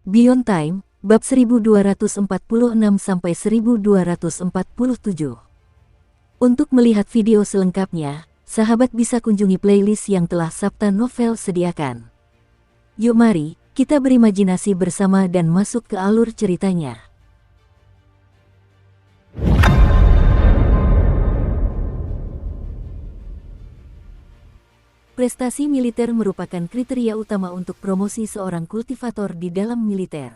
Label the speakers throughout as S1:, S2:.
S1: Beyond Time, bab 1246-1247. Untuk melihat video selengkapnya, sahabat bisa kunjungi playlist yang telah Sabta Novel sediakan. Yuk mari, kita berimajinasi bersama dan masuk ke alur ceritanya. Prestasi militer merupakan kriteria utama untuk promosi seorang kultivator di dalam militer.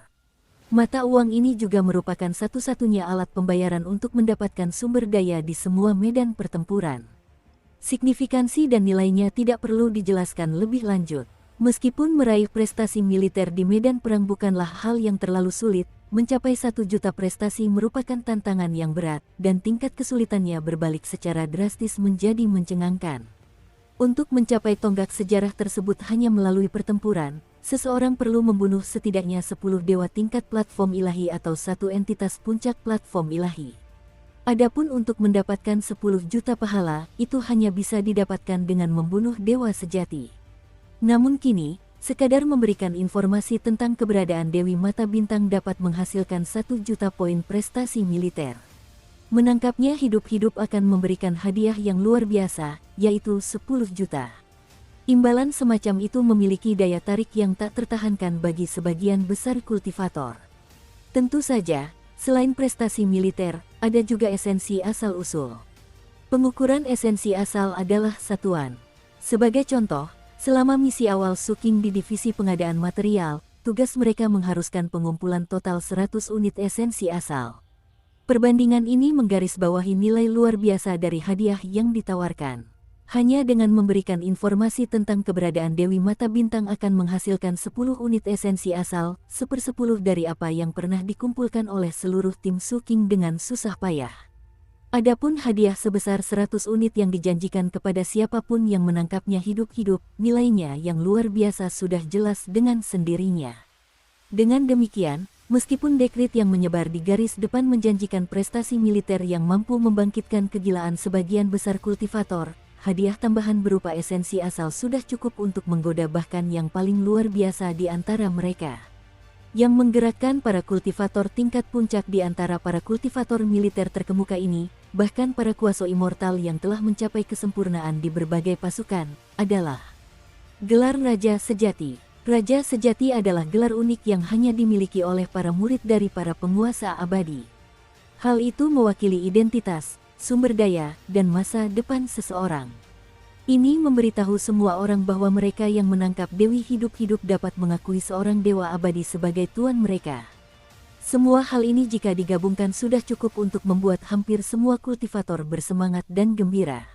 S1: Mata uang ini juga merupakan satu-satunya alat pembayaran untuk mendapatkan sumber daya di semua medan pertempuran. Signifikansi dan nilainya tidak perlu dijelaskan lebih lanjut. Meskipun meraih prestasi militer di medan perang bukanlah hal yang terlalu sulit, mencapai 1 juta prestasi merupakan tantangan yang berat, dan tingkat kesulitannya berbalik secara drastis menjadi mencengangkan. Untuk mencapai tonggak sejarah tersebut hanya melalui pertempuran, seseorang perlu membunuh setidaknya 10 dewa tingkat platform ilahi atau satu entitas puncak platform ilahi. Adapun untuk mendapatkan 10 juta pahala, itu hanya bisa didapatkan dengan membunuh dewa sejati. Namun kini, sekadar memberikan informasi tentang keberadaan Dewi Mata Bintang dapat menghasilkan 1 juta poin prestasi militer. Menangkapnya hidup-hidup akan memberikan hadiah yang luar biasa, yaitu 10 juta. Imbalan semacam itu memiliki daya tarik yang tak tertahankan bagi sebagian besar kultivator. Tentu saja, selain prestasi militer, ada juga esensi asal-usul. Pengukuran esensi asal adalah satuan. Sebagai contoh, selama misi awal Suking di divisi pengadaan material, tugas mereka mengharuskan pengumpulan total 100 unit esensi asal. Perbandingan ini menggarisbawahi nilai luar biasa dari hadiah yang ditawarkan. Hanya dengan memberikan informasi tentang keberadaan Dewi Mata Bintang akan menghasilkan 10 unit esensi asal, 1/10 dari apa yang pernah dikumpulkan oleh seluruh tim Suking dengan susah payah. Adapun hadiah sebesar 100 unit yang dijanjikan kepada siapapun yang menangkapnya hidup-hidup, nilainya yang luar biasa sudah jelas dengan sendirinya. Dengan demikian, meskipun dekrit yang menyebar di garis depan menjanjikan prestasi militer yang mampu membangkitkan kegilaan sebagian besar kultivator, hadiah tambahan berupa esensi asal sudah cukup untuk menggoda bahkan yang paling luar biasa di antara mereka. Yang menggerakkan para kultivator tingkat puncak di antara para kultivator militer terkemuka ini, bahkan para kuasa immortal yang telah mencapai kesempurnaan di berbagai pasukan, adalah gelar Raja Sejati. Raja Sejati adalah gelar unik yang hanya dimiliki oleh para murid dari para penguasa abadi. Hal itu mewakili identitas, sumber daya, dan masa depan seseorang. Ini memberitahu semua orang bahwa mereka yang menangkap Dewi hidup-hidup dapat mengakui seorang dewa abadi sebagai tuan mereka. Semua hal ini jika digabungkan sudah cukup untuk membuat hampir semua kultivator bersemangat dan gembira.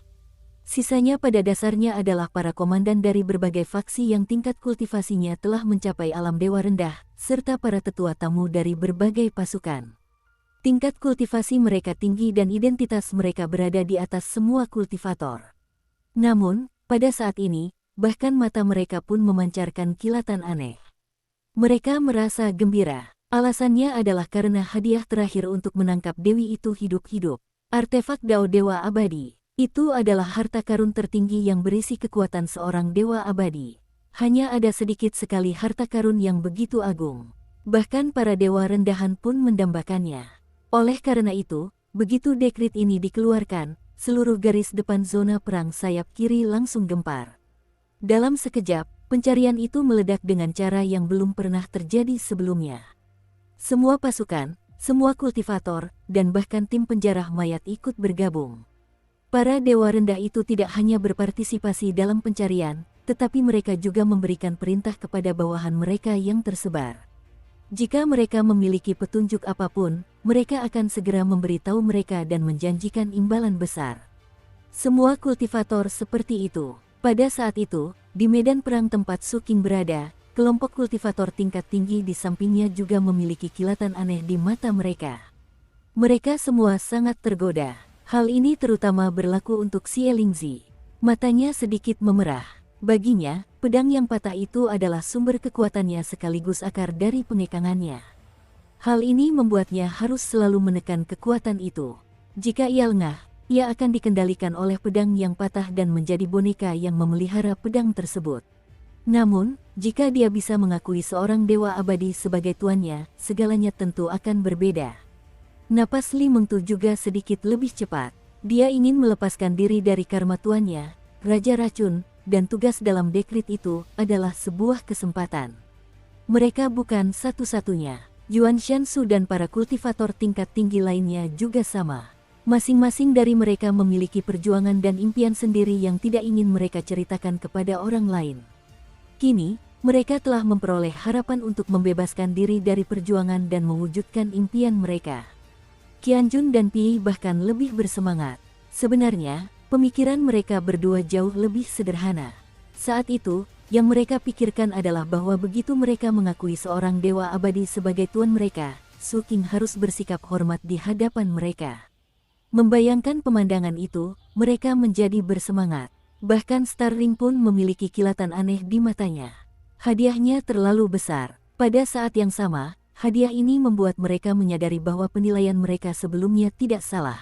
S1: Sisanya pada dasarnya adalah para komandan dari berbagai faksi yang tingkat kultivasinya telah mencapai alam dewa rendah, serta para tetua tamu dari berbagai pasukan. Tingkat kultivasi mereka tinggi dan identitas mereka berada di atas semua kultivator. Namun, pada saat ini, bahkan mata mereka pun memancarkan kilatan aneh. Mereka merasa gembira. Alasannya adalah karena hadiah terakhir untuk menangkap Dewi itu hidup-hidup. Artefak Dao Dewa Abadi. Itu adalah harta karun tertinggi yang berisi kekuatan seorang dewa abadi. Hanya ada sedikit sekali harta karun yang begitu agung. Bahkan para dewa rendahan pun mendambakannya. Oleh karena itu, begitu dekrit ini dikeluarkan, seluruh garis depan zona perang sayap kiri langsung gempar. Dalam sekejap, pencarian itu meledak dengan cara yang belum pernah terjadi sebelumnya. Semua pasukan, semua kultivator, dan bahkan tim penjarah mayat ikut bergabung. Para dewa rendah itu tidak hanya berpartisipasi dalam pencarian, tetapi mereka juga memberikan perintah kepada bawahan mereka yang tersebar. Jika mereka memiliki petunjuk apapun, mereka akan segera memberitahu mereka dan menjanjikan imbalan besar. Semua kultivator seperti itu. Pada saat itu, di medan perang tempat Suking berada, kelompok kultivator tingkat tinggi di sampingnya juga memiliki kilatan aneh di mata mereka. Mereka semua sangat tergoda. Hal ini terutama berlaku untuk Xie Lingzi. Matanya sedikit memerah. Baginya, pedang yang patah itu adalah sumber kekuatannya sekaligus akar dari pengekangannya. Hal ini membuatnya harus selalu menekan kekuatan itu. Jika ia lengah, ia akan dikendalikan oleh pedang yang patah dan menjadi boneka yang memelihara pedang tersebut. Namun, jika dia bisa mengakui seorang dewa abadi sebagai tuannya, segalanya tentu akan berbeda. Napas Li Mengtu juga sedikit lebih cepat. Dia ingin melepaskan diri dari karma tuannya, Raja Racun, dan tugas dalam dekrit itu adalah sebuah kesempatan. Mereka bukan satu-satunya. Yuan Shansu dan para kultivator tingkat tinggi lainnya juga sama. Masing-masing dari mereka memiliki perjuangan dan impian sendiri yang tidak ingin mereka ceritakan kepada orang lain. Kini, mereka telah memperoleh harapan untuk membebaskan diri dari perjuangan dan mewujudkan impian mereka. Qianjun dan Pi bahkan lebih bersemangat. Sebenarnya, pemikiran mereka berdua jauh lebih sederhana. Saat itu, yang mereka pikirkan adalah bahwa begitu mereka mengakui seorang dewa abadi sebagai tuan mereka, Su Qing harus bersikap hormat di hadapan mereka. Membayangkan pemandangan itu, mereka menjadi bersemangat. Bahkan Starling pun memiliki kilatan aneh di matanya. Hadiahnya terlalu besar. Pada saat yang sama, hadiah ini membuat mereka menyadari bahwa penilaian mereka sebelumnya tidak salah.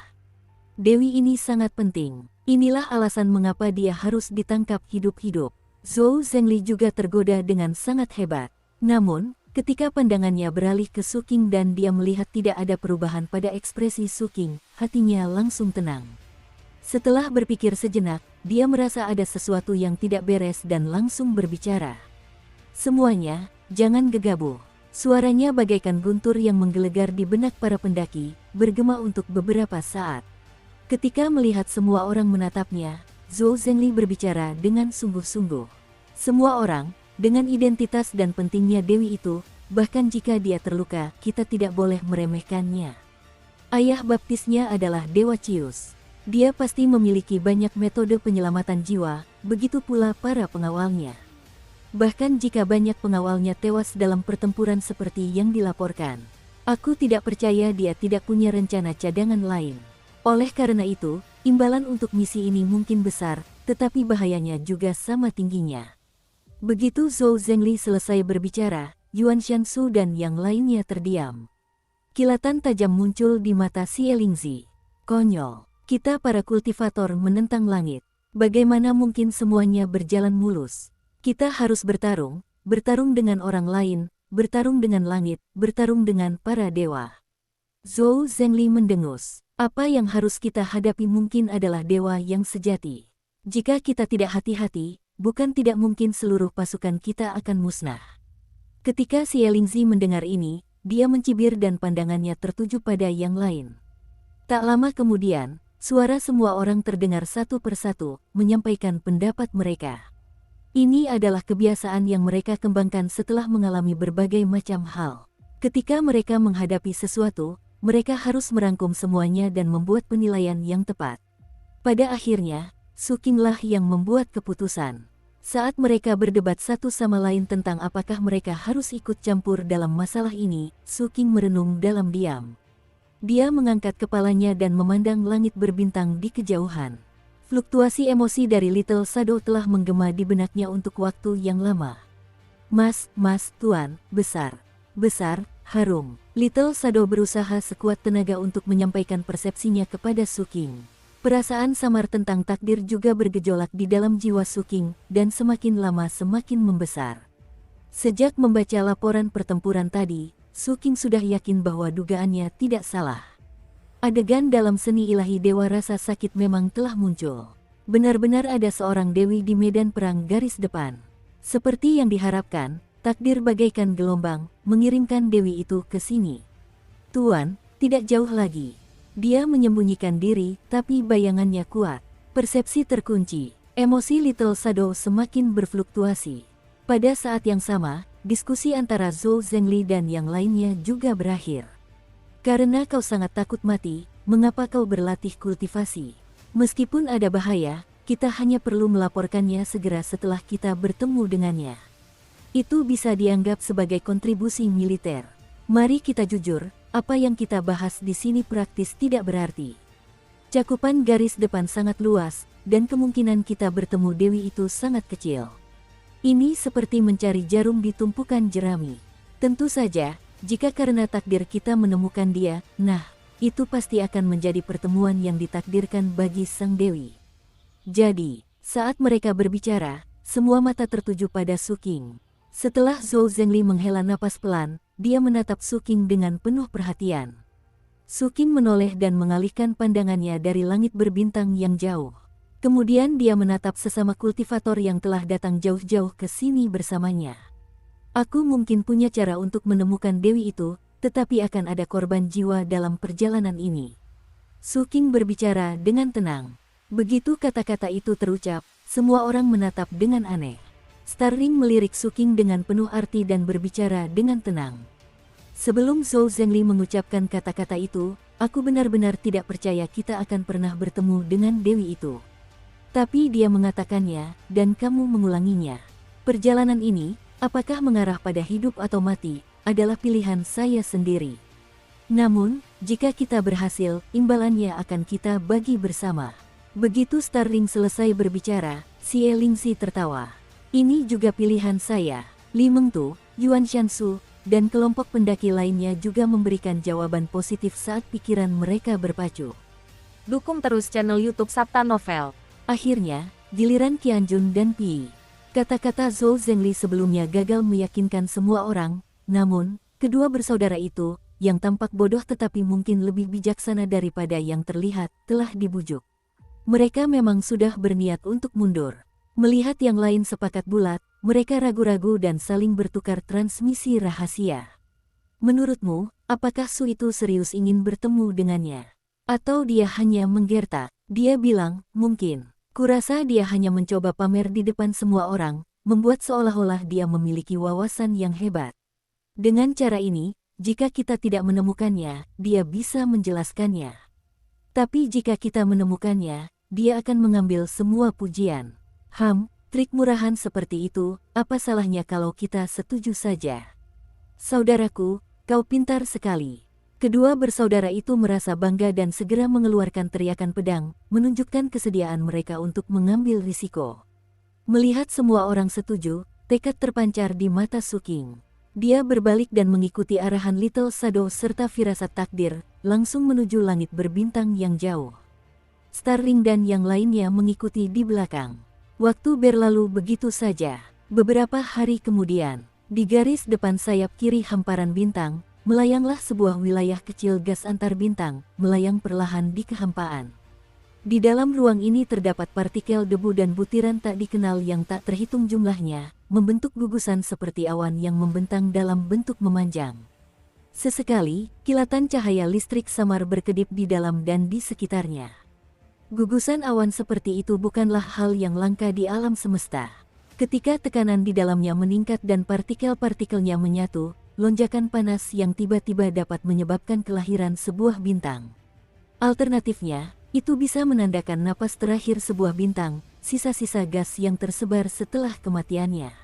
S1: Dewi ini sangat penting. Inilah alasan mengapa dia harus ditangkap hidup-hidup. Zhou Zhengli juga tergoda dengan sangat hebat. Namun, ketika pandangannya beralih ke Su Qing dan dia melihat tidak ada perubahan pada ekspresi Su Qing, hatinya langsung tenang. Setelah berpikir sejenak, dia merasa ada sesuatu yang tidak beres dan langsung berbicara. Semuanya, jangan gegabah. Suaranya bagaikan guntur yang menggelegar di benak para pendaki, bergema untuk beberapa saat. Ketika melihat semua orang menatapnya, Zhou Zhengli berbicara dengan sungguh-sungguh. Semua orang, dengan identitas dan pentingnya dewi itu, bahkan jika dia terluka, kita tidak boleh meremehkannya. Ayah baptisnya adalah Dewa Cius. Dia pasti memiliki banyak metode penyelamatan jiwa, begitu pula para pengawalnya. Bahkan jika banyak pengawalnya tewas dalam pertempuran seperti yang dilaporkan, aku tidak percaya dia tidak punya rencana cadangan lain. Oleh karena itu, imbalan untuk misi ini mungkin besar, tetapi bahayanya juga sama tingginya. Begitu Zhou Zhengli selesai berbicara, Yuan Shansu dan yang lainnya terdiam. Kilatan tajam muncul di mata Xie Lingzi. Konyol. Kita para kultivator menentang langit. Bagaimana mungkin semuanya berjalan mulus? Kita harus bertarung dengan orang lain, bertarung dengan langit, bertarung dengan para dewa. Zhou Zhengli mendengus. Apa yang harus kita hadapi mungkin adalah dewa yang sejati. Jika kita tidak hati-hati, bukan tidak mungkin seluruh pasukan kita akan musnah. Ketika Xie Lingzi mendengar ini, dia mencibir dan pandangannya tertuju pada yang lain. Tak lama kemudian, suara semua orang terdengar satu persatu, menyampaikan pendapat mereka. Ini adalah kebiasaan yang mereka kembangkan setelah mengalami berbagai macam hal. Ketika mereka menghadapi sesuatu, mereka harus merangkum semuanya dan membuat penilaian yang tepat. Pada akhirnya, Su Qinglah yang membuat keputusan. Saat mereka berdebat satu sama lain tentang apakah mereka harus ikut campur dalam masalah ini, Su Qing merenung dalam diam. Dia mengangkat kepalanya dan memandang langit berbintang di kejauhan. Fluktuasi emosi dari Little Shadow telah menggema di benaknya untuk waktu yang lama. Mas, tuan, besar, harum. Little Shadow berusaha sekuat tenaga untuk menyampaikan persepsinya kepada Su Qing. Perasaan samar tentang takdir juga bergejolak di dalam jiwa Su Qing, dan semakin lama semakin membesar. Sejak membaca laporan pertempuran tadi, Su Qing sudah yakin bahwa dugaannya tidak salah. Adegan dalam seni ilahi dewa rasa sakit memang telah muncul. Benar-benar ada seorang dewi di medan perang garis depan. Seperti yang diharapkan, takdir bagaikan gelombang, mengirimkan dewi itu ke sini. Tuan, tidak jauh lagi. Dia menyembunyikan diri, tapi bayangannya kuat. Persepsi terkunci, emosi Little Shadow semakin berfluktuasi. Pada saat yang sama, diskusi antara Zhou Zhengli dan yang lainnya juga berakhir. Karena kau sangat takut mati, mengapa kau berlatih kultivasi? Meskipun ada bahaya, kita hanya perlu melaporkannya segera setelah kita bertemu dengannya. Itu bisa dianggap sebagai kontribusi militer. Mari kita jujur, apa yang kita bahas di sini praktis tidak berarti. Cakupan garis depan sangat luas, dan kemungkinan kita bertemu dewi itu sangat kecil. Ini seperti mencari jarum di tumpukan jerami. Tentu saja, jika karena takdir kita menemukan dia, nah, itu pasti akan menjadi pertemuan yang ditakdirkan bagi sang dewi. Jadi, saat mereka berbicara, Semua mata tertuju pada Su Qing. Setelah Zhou Zhengli menghela napas pelan, dia menatap Su Qing dengan penuh perhatian. Su Qing menoleh dan mengalihkan pandangannya dari langit berbintang yang jauh. Kemudian dia menatap sesama kultivator yang telah datang jauh-jauh ke sini bersamanya. Aku mungkin punya cara untuk menemukan dewi itu, tetapi akan ada korban jiwa dalam perjalanan ini. Su Qing berbicara dengan tenang. Begitu kata-kata itu terucap, semua orang menatap dengan aneh. Starling melirik Su Qing dengan penuh arti dan berbicara dengan tenang. Sebelum Zhou Zhengli mengucapkan kata-kata itu, aku benar-benar tidak percaya kita akan pernah bertemu dengan dewi itu. Tapi dia mengatakannya, dan kamu mengulanginya. Perjalanan ini, apakah mengarah pada hidup atau mati, adalah pilihan saya sendiri. Namun, jika kita berhasil, imbalannya akan kita bagi bersama. Begitu Starling selesai berbicara, Xie Lingxi tertawa. Ini juga pilihan saya. Li Mengtu, Yuan Shansu, dan kelompok pendaki lainnya juga memberikan jawaban positif saat pikiran mereka berpacu.
S2: Dukung terus channel YouTube Sabta Novel.
S1: Akhirnya, giliran Qianjun dan Pi. Kata-kata Zhou Zhengli sebelumnya gagal meyakinkan semua orang, namun, kedua bersaudara itu, yang tampak bodoh tetapi mungkin lebih bijaksana daripada yang terlihat, telah dibujuk. Mereka memang sudah berniat untuk mundur. Melihat yang lain sepakat bulat, mereka ragu-ragu dan saling bertukar transmisi rahasia. Menurutmu, apakah Su itu serius ingin bertemu dengannya? Atau dia hanya menggertak? Dia bilang, mungkin. Kurasa dia hanya mencoba pamer di depan semua orang, membuat seolah-olah dia memiliki wawasan yang hebat. Dengan cara ini, jika kita tidak menemukannya, dia bisa menjelaskannya. Tapi jika kita menemukannya, dia akan mengambil semua pujian. Trik murahan seperti itu, apa salahnya kalau kita setuju saja? Saudaraku, kau pintar sekali. Kedua bersaudara itu merasa bangga dan segera mengeluarkan teriakan pedang, menunjukkan kesediaan mereka untuk mengambil risiko. Melihat semua orang setuju, tekad terpancar di mata Su Qing. Dia berbalik dan mengikuti arahan Little Shadow serta firasat takdir, langsung menuju langit berbintang yang jauh. Starling dan yang lainnya mengikuti di belakang. Waktu berlalu begitu saja. Beberapa hari kemudian, di garis depan sayap kiri hamparan bintang, melayanglah sebuah wilayah kecil gas antar bintang, melayang perlahan di kehampaan. Di dalam ruang ini terdapat partikel debu dan butiran tak dikenal yang tak terhitung jumlahnya, membentuk gugusan seperti awan yang membentang dalam bentuk memanjang. Sesekali, kilatan cahaya listrik samar berkedip di dalam dan di sekitarnya. Gugusan awan seperti itu bukanlah hal yang langka di alam semesta. Ketika tekanan di dalamnya meningkat dan partikel-partikelnya menyatu, lonjakan panas yang tiba-tiba dapat menyebabkan kelahiran sebuah bintang. Alternatifnya, itu bisa menandakan napas terakhir sebuah bintang, sisa-sisa gas yang tersebar setelah kematiannya.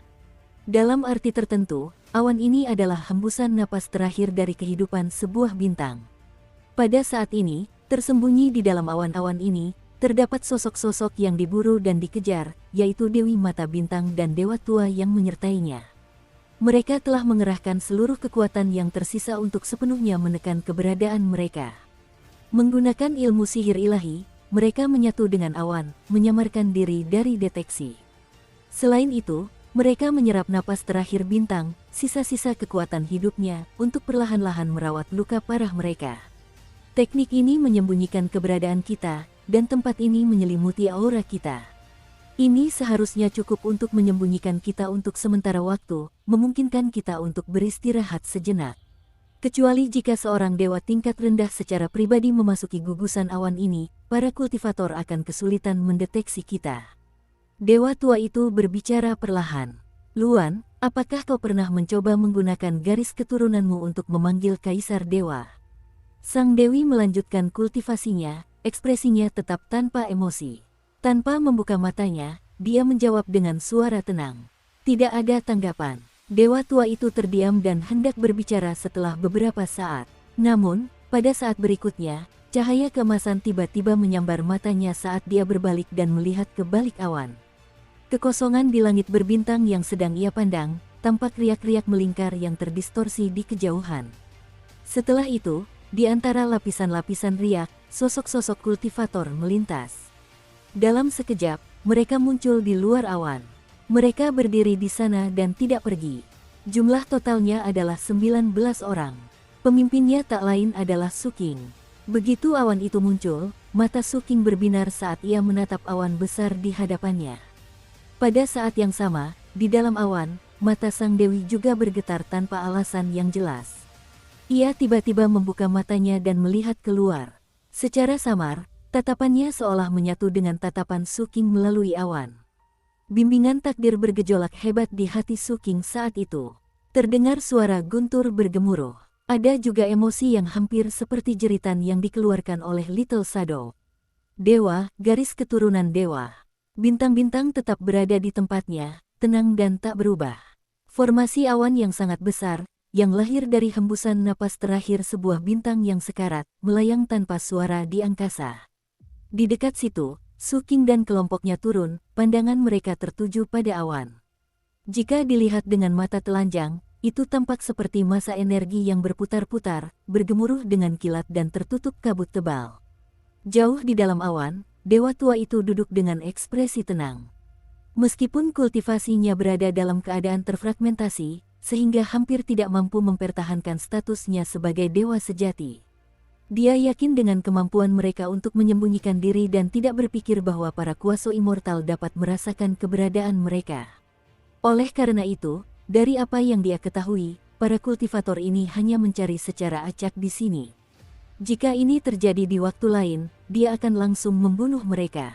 S1: Dalam arti tertentu, awan ini adalah hembusan napas terakhir dari kehidupan sebuah bintang. Pada saat ini, tersembunyi di dalam awan-awan ini, terdapat sosok-sosok yang diburu dan dikejar, yaitu Dewi Mata Bintang dan Dewa Tua yang menyertainya. Mereka telah mengerahkan seluruh kekuatan yang tersisa untuk sepenuhnya menekan keberadaan mereka. Menggunakan ilmu sihir ilahi, mereka menyatu dengan awan, menyamarkan diri dari deteksi. Selain itu, mereka menyerap napas terakhir bintang, sisa-sisa kekuatan hidupnya, untuk perlahan-lahan merawat luka parah mereka. Teknik ini menyembunyikan keberadaan kita, dan tempat ini menyelimuti aura kita. Ini seharusnya cukup untuk menyembunyikan kita untuk sementara waktu, memungkinkan kita untuk beristirahat sejenak. Kecuali jika seorang dewa tingkat rendah secara pribadi memasuki gugusan awan ini, para kultivator akan kesulitan mendeteksi kita. Dewa tua itu berbicara perlahan. Luan, apakah kau pernah mencoba menggunakan garis keturunanmu untuk memanggil Kaisar Dewa? Sang Dewi melanjutkan kultivasinya, ekspresinya tetap tanpa emosi. Tanpa membuka matanya, dia menjawab dengan suara tenang. Tidak ada tanggapan. Dewa tua itu terdiam dan hendak berbicara setelah beberapa saat. Namun, pada saat berikutnya, cahaya keemasan tiba-tiba menyambar matanya saat dia berbalik dan melihat ke balik awan. Kekosongan di langit berbintang yang sedang ia pandang, tampak riak-riak melingkar yang terdistorsi di kejauhan. Setelah itu, di antara lapisan-lapisan riak, sosok-sosok kultivator melintas. Dalam sekejap, mereka muncul di luar awan. Mereka berdiri di sana dan tidak pergi. Jumlah totalnya adalah 19 orang. Pemimpinnya tak lain adalah Suking. Begitu awan itu muncul, mata Suking berbinar saat ia menatap awan besar di hadapannya. Pada saat yang sama, di dalam awan, mata Sang Dewi juga bergetar tanpa alasan yang jelas. Ia tiba-tiba membuka matanya dan melihat keluar. Secara samar, tatapannya seolah menyatu dengan tatapan Suking melalui awan. Bimbingan takdir bergejolak hebat di hati Suking saat itu. Terdengar suara guntur bergemuruh. Ada juga emosi yang hampir seperti jeritan yang dikeluarkan oleh Little Shadow. Dewa, garis keturunan dewa. Bintang-bintang tetap berada di tempatnya, tenang dan tak berubah. Formasi awan yang sangat besar, yang lahir dari hembusan napas terakhir sebuah bintang yang sekarat, melayang tanpa suara di angkasa. Di dekat situ, Suking dan kelompoknya turun, pandangan mereka tertuju pada awan. Jika dilihat dengan mata telanjang, itu tampak seperti massa energi yang berputar-putar, bergemuruh dengan kilat dan tertutup kabut tebal. Jauh di dalam awan, dewa tua itu duduk dengan ekspresi tenang. Meskipun kultivasinya berada dalam keadaan terfragmentasi, sehingga hampir tidak mampu mempertahankan statusnya sebagai dewa sejati. Dia yakin dengan kemampuan mereka untuk menyembunyikan diri dan tidak berpikir bahwa para kuasa immortal dapat merasakan keberadaan mereka. Oleh karena itu, dari apa yang dia ketahui, para kultivator ini hanya mencari secara acak di sini. Jika ini terjadi di waktu lain, dia akan langsung membunuh mereka.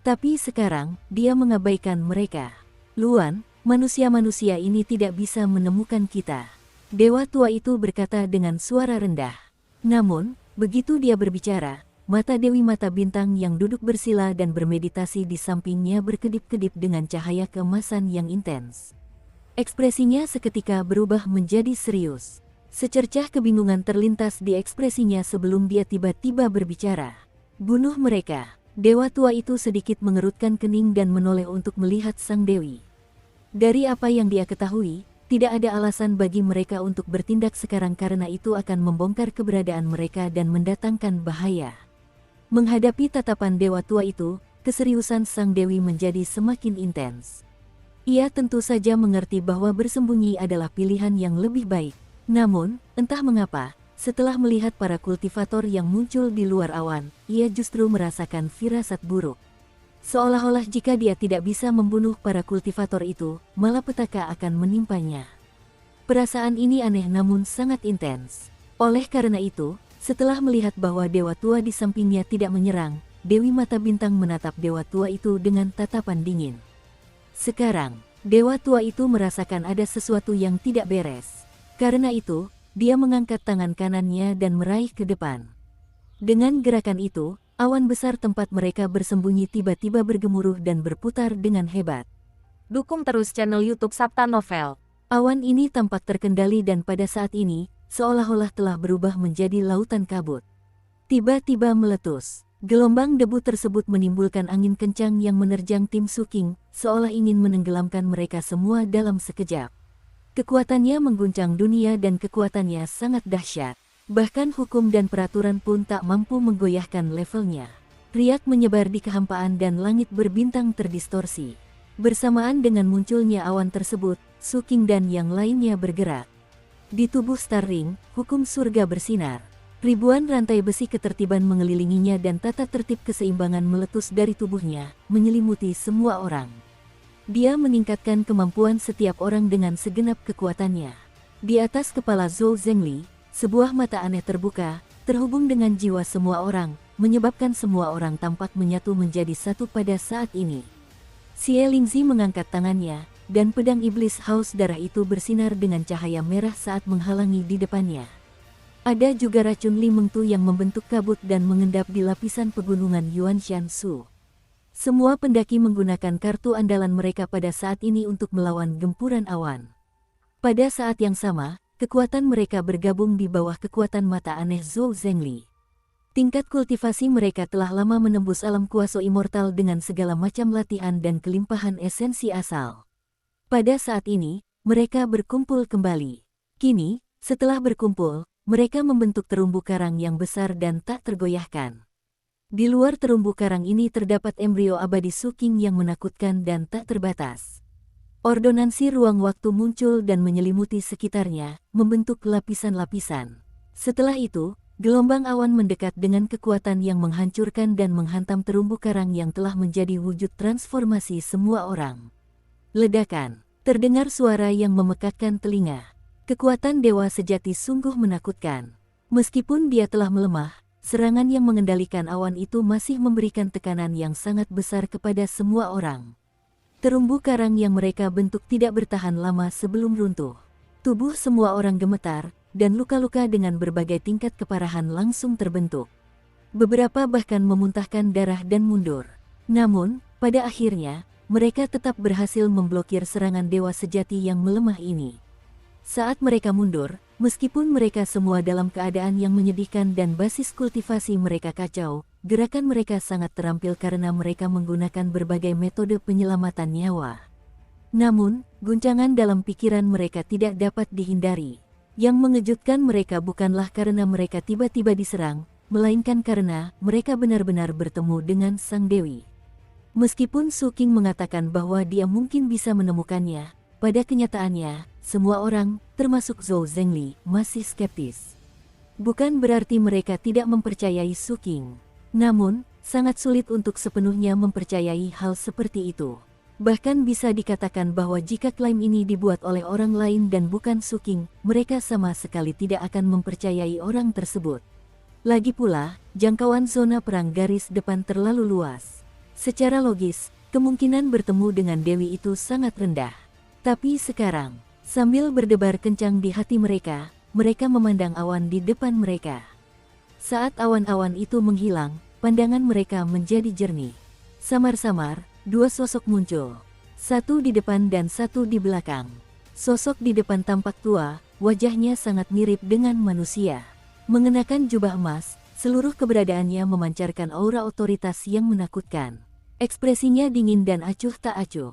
S1: Tapi sekarang, dia mengabaikan mereka. Luan, manusia-manusia ini tidak bisa menemukan kita. Dewa tua itu berkata dengan suara rendah. Namun, begitu dia berbicara, mata Dewi Mata Bintang yang duduk bersila dan bermeditasi di sampingnya berkedip-kedip dengan cahaya keemasan yang intens. Ekspresinya seketika berubah menjadi serius. Secercah kebingungan terlintas di ekspresinya sebelum dia tiba-tiba berbicara. Bunuh mereka. Dewa tua itu sedikit mengerutkan kening dan menoleh untuk melihat Sang Dewi. Dari apa yang dia ketahui, tidak ada alasan bagi mereka untuk bertindak sekarang karena itu akan membongkar keberadaan mereka dan mendatangkan bahaya. Menghadapi tatapan dewa tua itu, keseriusan Sang Dewi menjadi semakin intens. Ia tentu saja mengerti bahwa bersembunyi adalah pilihan yang lebih baik. Namun, entah mengapa, setelah melihat para kultivator yang muncul di luar awan, ia justru merasakan firasat buruk. Seolah-olah jika dia tidak bisa membunuh para kultivator itu, malapetaka akan menimpanya. Perasaan ini aneh namun sangat intens. Oleh karena itu, setelah melihat bahwa dewa tua di sampingnya tidak menyerang, Dewi Mata Bintang menatap dewa tua itu dengan tatapan dingin. Sekarang, dewa tua itu merasakan ada sesuatu yang tidak beres. Karena itu, dia mengangkat tangan kanannya dan meraih ke depan. Dengan gerakan itu, awan besar tempat mereka bersembunyi tiba-tiba bergemuruh dan berputar dengan hebat.
S2: Dukung terus channel YouTube Sabta Novel.
S1: Awan ini tampak terkendali dan pada saat ini, seolah-olah telah berubah menjadi lautan kabut. Tiba-tiba meletus. Gelombang debu tersebut menimbulkan angin kencang yang menerjang tim Suking, seolah ingin menenggelamkan mereka semua dalam sekejap. Kekuatannya mengguncang dunia dan kekuatannya sangat dahsyat. Bahkan hukum dan peraturan pun tak mampu menggoyahkan levelnya. Riak menyebar di kehampaan dan langit berbintang terdistorsi. Bersamaan dengan munculnya awan tersebut, Suking dan yang lainnya bergerak. Di tubuh Star Ring, hukum surga bersinar. Ribuan rantai besi ketertiban mengelilinginya dan tata tertib keseimbangan meletus dari tubuhnya, menyelimuti semua orang. Dia meningkatkan kemampuan setiap orang dengan segenap kekuatannya. Di atas kepala Zhou Zhengli, sebuah mata aneh terbuka, terhubung dengan jiwa semua orang, menyebabkan semua orang tampak menyatu menjadi satu pada saat ini. Xie Lingzi mengangkat tangannya, dan pedang iblis haus darah itu bersinar dengan cahaya merah saat menghalangi di depannya. Ada juga racun Li Mengtu yang membentuk kabut dan mengendap di lapisan pegunungan Yuanshan Su. Semua pendaki menggunakan kartu andalan mereka pada saat ini untuk melawan gempuran awan. Pada saat yang sama, kekuatan mereka bergabung di bawah kekuatan mata aneh Zhou Zhengli. Tingkat kultivasi mereka telah lama menembus alam kuasa immortal dengan segala macam latihan dan kelimpahan esensi asal. Pada saat ini, mereka berkumpul kembali. Kini, setelah berkumpul, mereka membentuk terumbu karang yang besar dan tak tergoyahkan. Di luar terumbu karang ini terdapat embrio abadi Suking yang menakutkan dan tak terbatas. Ordonansi ruang waktu muncul dan menyelimuti sekitarnya, membentuk lapisan-lapisan. Setelah itu, gelombang awan mendekat dengan kekuatan yang menghancurkan dan menghantam terumbu karang yang telah menjadi wujud transformasi semua orang. Ledakan. Terdengar suara yang memekakkan telinga. Kekuatan dewa sejati sungguh menakutkan. Meskipun dia telah melemah, serangan yang mengendalikan awan itu masih memberikan tekanan yang sangat besar kepada semua orang. Terumbu karang yang mereka bentuk tidak bertahan lama sebelum runtuh. Tubuh semua orang gemetar, dan luka-luka dengan berbagai tingkat keparahan langsung terbentuk. Beberapa bahkan memuntahkan darah dan mundur. Namun, pada akhirnya, mereka tetap berhasil memblokir serangan dewa sejati yang melemah ini. Saat mereka mundur, meskipun mereka semua dalam keadaan yang menyedihkan dan basis kultivasi mereka kacau, gerakan mereka sangat terampil karena mereka menggunakan berbagai metode penyelamatan nyawa. Namun, guncangan dalam pikiran mereka tidak dapat dihindari. Yang mengejutkan mereka bukanlah karena mereka tiba-tiba diserang, melainkan karena mereka benar-benar bertemu dengan Sang Dewi. Meskipun Su King mengatakan bahwa dia mungkin bisa menemukannya, pada kenyataannya, semua orang, termasuk Zhou Zhengli, masih skeptis. Bukan berarti mereka tidak mempercayai Su King. Namun, sangat sulit untuk sepenuhnya mempercayai hal seperti itu. Bahkan bisa dikatakan bahwa jika klaim ini dibuat oleh orang lain dan bukan Su King, mereka sama sekali tidak akan mempercayai orang tersebut. Lagi pula, jangkauan zona perang garis depan terlalu luas. Secara logis, kemungkinan bertemu dengan Dewi itu sangat rendah. Tapi sekarang, sambil berdebar kencang di hati mereka, mereka memandang awan di depan mereka. Saat awan-awan itu menghilang, pandangan mereka menjadi jernih. Samar-samar, dua sosok muncul. Satu di depan dan satu di belakang. Sosok di depan tampak tua, wajahnya sangat mirip dengan manusia. Mengenakan jubah emas, seluruh keberadaannya memancarkan aura otoritas yang menakutkan. Ekspresinya dingin dan acuh tak acuh.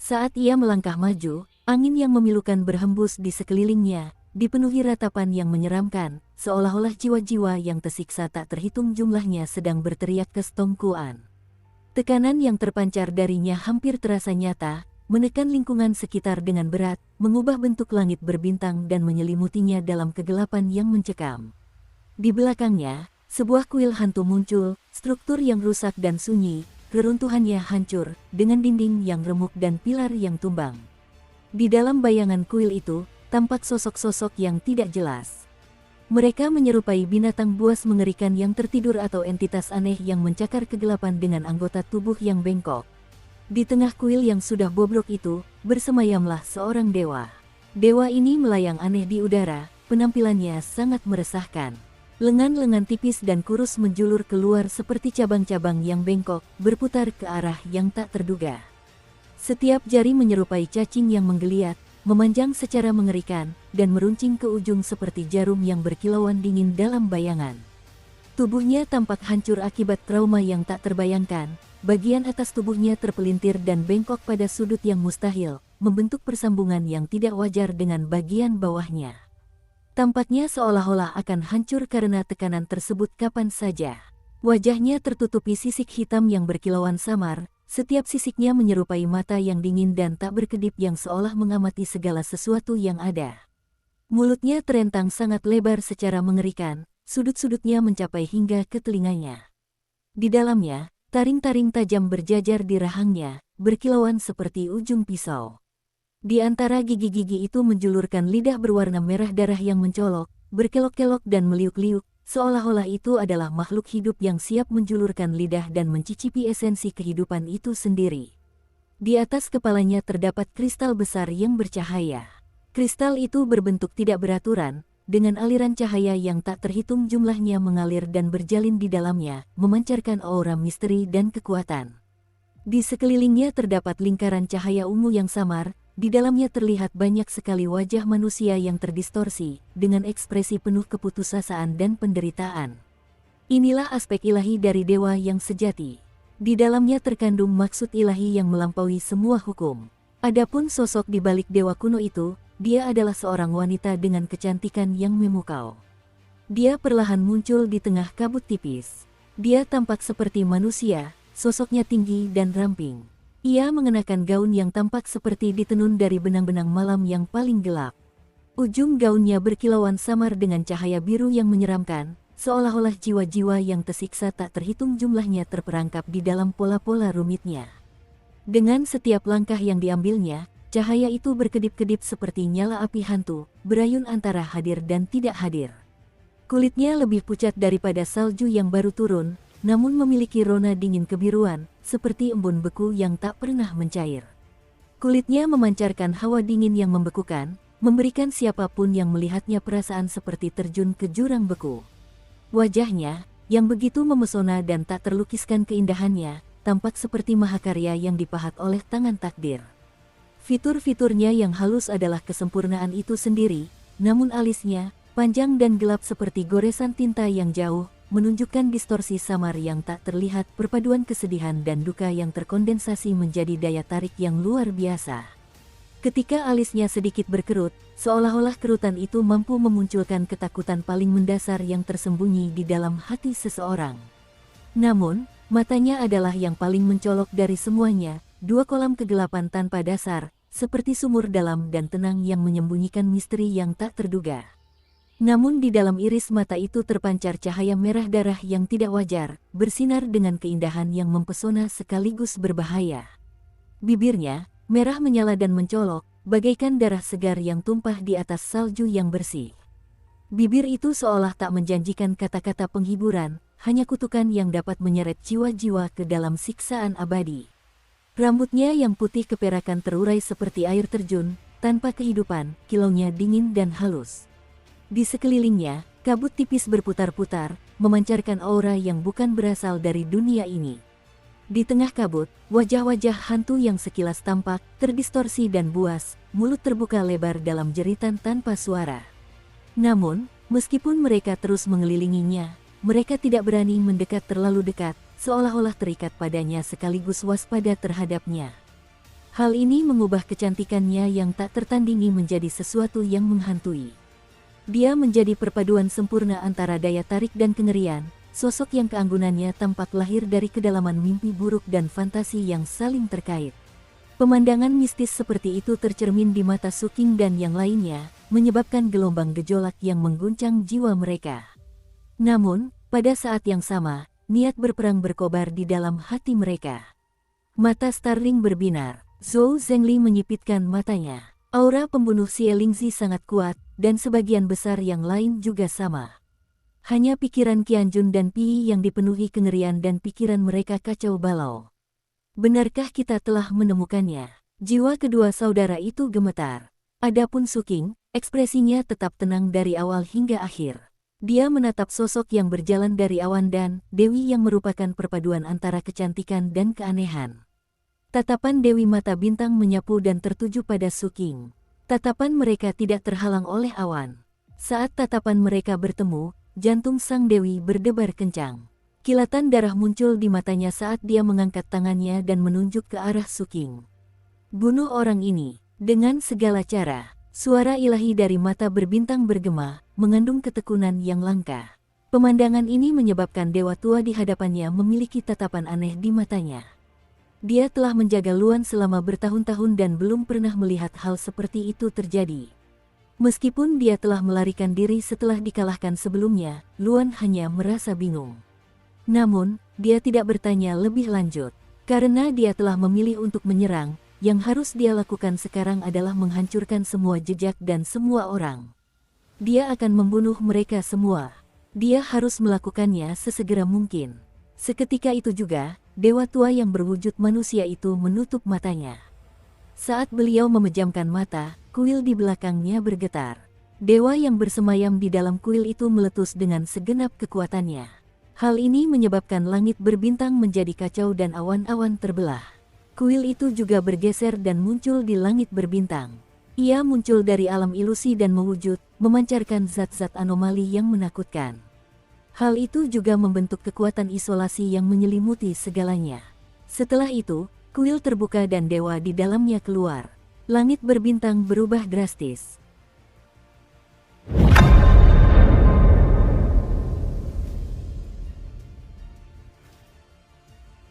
S1: Saat ia melangkah maju, angin yang memilukan berhembus di sekelilingnya, dipenuhi ratapan yang menyeramkan, seolah-olah jiwa-jiwa yang tersiksa tak terhitung jumlahnya sedang berteriak kesetongkuan. Tekanan yang terpancar darinya hampir terasa nyata, menekan lingkungan sekitar dengan berat, mengubah bentuk langit berbintang dan menyelimutinya dalam kegelapan yang mencekam. Di belakangnya, sebuah kuil hantu muncul, struktur yang rusak dan sunyi, reruntuhannya hancur, dengan dinding yang remuk dan pilar yang tumbang. Di dalam bayangan kuil itu, tampak sosok-sosok yang tidak jelas. Mereka menyerupai binatang buas mengerikan yang tertidur atau entitas aneh yang mencakar kegelapan dengan anggota tubuh yang bengkok. Di tengah kuil yang sudah bobrok itu, bersemayamlah seorang dewa. Dewa ini melayang aneh di udara, penampilannya sangat meresahkan. Lengan-lengan tipis dan kurus menjulur keluar seperti cabang-cabang yang bengkok, berputar ke arah yang tak terduga. Setiap jari menyerupai cacing yang menggeliat, memanjang secara mengerikan, dan meruncing ke ujung seperti jarum yang berkilauan dingin dalam bayangan. Tubuhnya tampak hancur akibat trauma yang tak terbayangkan, bagian atas tubuhnya terpelintir dan bengkok pada sudut yang mustahil, membentuk persambungan yang tidak wajar dengan bagian bawahnya. Tampaknya seolah-olah akan hancur karena tekanan tersebut kapan saja. Wajahnya tertutupi sisik hitam yang berkilauan samar, setiap sisiknya menyerupai mata yang dingin dan tak berkedip yang seolah mengamati segala sesuatu yang ada. Mulutnya terentang sangat lebar secara mengerikan, sudut-sudutnya mencapai hingga ke telinganya. Di dalamnya, taring-taring tajam berjajar di rahangnya, berkilauan seperti ujung pisau. Di antara gigi-gigi itu menjulurkan lidah berwarna merah darah yang mencolok, berkelok-kelok dan meliuk-liuk, seolah-olah itu adalah makhluk hidup yang siap menjulurkan lidah dan mencicipi esensi kehidupan itu sendiri. Di atas kepalanya terdapat kristal besar yang bercahaya. Kristal itu berbentuk tidak beraturan, dengan aliran cahaya yang tak terhitung jumlahnya mengalir dan berjalin di dalamnya, memancarkan aura misteri dan kekuatan. Di sekelilingnya terdapat lingkaran cahaya ungu yang samar, di dalamnya terlihat banyak sekali wajah manusia yang terdistorsi, dengan ekspresi penuh keputusasaan dan penderitaan. Inilah aspek ilahi dari dewa yang sejati. Di dalamnya terkandung maksud ilahi yang melampaui semua hukum. Adapun sosok di balik dewa kuno itu, dia adalah seorang wanita dengan kecantikan yang memukau. Dia perlahan muncul di tengah kabut tipis. Dia tampak seperti manusia, sosoknya tinggi dan ramping. Ia mengenakan gaun yang tampak seperti ditenun dari benang-benang malam yang paling gelap. Ujung gaunnya berkilauan samar dengan cahaya biru yang menyeramkan, seolah-olah jiwa-jiwa yang tersiksa tak terhitung jumlahnya terperangkap di dalam pola-pola rumitnya. Dengan setiap langkah yang diambilnya, cahaya itu berkedip-kedip seperti nyala api hantu, berayun antara hadir dan tidak hadir. Kulitnya lebih pucat daripada salju yang baru turun, namun memiliki rona dingin kebiruan, seperti embun beku yang tak pernah mencair. Kulitnya memancarkan hawa dingin yang membekukan, memberikan siapapun yang melihatnya perasaan seperti terjun ke jurang beku. Wajahnya, yang begitu memesona dan tak terlukiskan keindahannya, tampak seperti mahakarya yang dipahat oleh tangan takdir. Fitur-fiturnya yang halus adalah kesempurnaan itu sendiri, namun alisnya, panjang dan gelap seperti goresan tinta yang jauh, menunjukkan distorsi samar yang tak terlihat, perpaduan kesedihan dan duka yang terkondensasi menjadi daya tarik yang luar biasa. Ketika alisnya sedikit berkerut, seolah-olah kerutan itu mampu memunculkan ketakutan paling mendasar yang tersembunyi di dalam hati seseorang. Namun, matanya adalah yang paling mencolok dari semuanya, dua kolam kegelapan tanpa dasar, seperti sumur dalam dan tenang yang menyembunyikan misteri yang tak terduga. Namun di dalam iris mata itu terpancar cahaya merah darah yang tidak wajar, bersinar dengan keindahan yang mempesona sekaligus berbahaya. Bibirnya, merah menyala dan mencolok, bagaikan darah segar yang tumpah di atas salju yang bersih. Bibir itu seolah tak menjanjikan kata-kata penghiburan, hanya kutukan yang dapat menyeret jiwa-jiwa ke dalam siksaan abadi. Rambutnya yang putih keperakan terurai seperti air terjun, tanpa kehidupan, kilaunya dingin dan halus. Di sekelilingnya, kabut tipis berputar-putar, memancarkan aura yang bukan berasal dari dunia ini. Di tengah kabut, wajah-wajah hantu yang sekilas tampak, terdistorsi dan buas, mulut terbuka lebar dalam jeritan tanpa suara. Namun, meskipun mereka terus mengelilinginya, mereka tidak berani mendekat terlalu dekat, seolah-olah terikat padanya sekaligus waspada terhadapnya. Hal ini mengubah kecantikannya yang tak tertandingi menjadi sesuatu yang menghantui. Dia menjadi perpaduan sempurna antara daya tarik dan kengerian, sosok yang keanggunannya tampak lahir dari kedalaman mimpi buruk dan fantasi yang saling terkait. Pemandangan mistis seperti itu tercermin di mata Suking dan yang lainnya, menyebabkan gelombang gejolak yang mengguncang jiwa mereka. Namun, pada saat yang sama, niat berperang berkobar di dalam hati mereka. Mata Starling berbinar, Zhou Zhengli menyipitkan matanya. Aura pembunuh Xie Lingzi sangat kuat, dan sebagian besar yang lain juga sama. Hanya pikiran Qianjun dan Pi yang dipenuhi kengerian dan pikiran mereka kacau balau. Benarkah kita telah menemukannya? Jiwa kedua saudara itu gemetar. Adapun Suking, ekspresinya tetap tenang dari awal hingga akhir. Dia menatap sosok yang berjalan dari awan dan Dewi yang merupakan perpaduan antara kecantikan dan keanehan. Tatapan Dewi Mata Bintang menyapu dan tertuju pada Suking. Tatapan mereka tidak terhalang oleh awan. Saat tatapan mereka bertemu, jantung sang Dewi berdebar kencang. Kilatan darah muncul di matanya saat dia mengangkat tangannya dan menunjuk ke arah Suking. Bunuh orang ini, dengan segala cara. Suara ilahi dari mata berbintang bergema, mengandung ketekunan yang langka. Pemandangan ini menyebabkan dewa tua di hadapannya memiliki tatapan aneh di matanya. Dia telah menjaga Luan selama bertahun-tahun dan belum pernah melihat hal seperti itu terjadi. Meskipun dia telah melarikan diri setelah dikalahkan sebelumnya, Luan hanya merasa bingung. Namun, dia tidak bertanya lebih lanjut. Karena dia telah memilih untuk menyerang, yang harus dia lakukan sekarang adalah menghancurkan semua jejak dan semua orang. Dia akan membunuh mereka semua. Dia harus melakukannya sesegera mungkin. Seketika itu juga, dewa tua yang berwujud manusia itu menutup matanya. Saat beliau memejamkan mata, kuil di belakangnya bergetar. Dewa yang bersemayam di dalam kuil itu meletus dengan segenap kekuatannya. Hal ini menyebabkan langit berbintang menjadi kacau dan awan-awan terbelah. Kuil itu juga bergeser dan muncul di langit berbintang. Ia muncul dari alam ilusi dan mewujud, memancarkan zat-zat anomali yang menakutkan. Hal itu juga membentuk kekuatan isolasi yang menyelimuti segalanya. Setelah itu, kuil terbuka dan dewa di dalamnya keluar. Langit berbintang berubah drastis.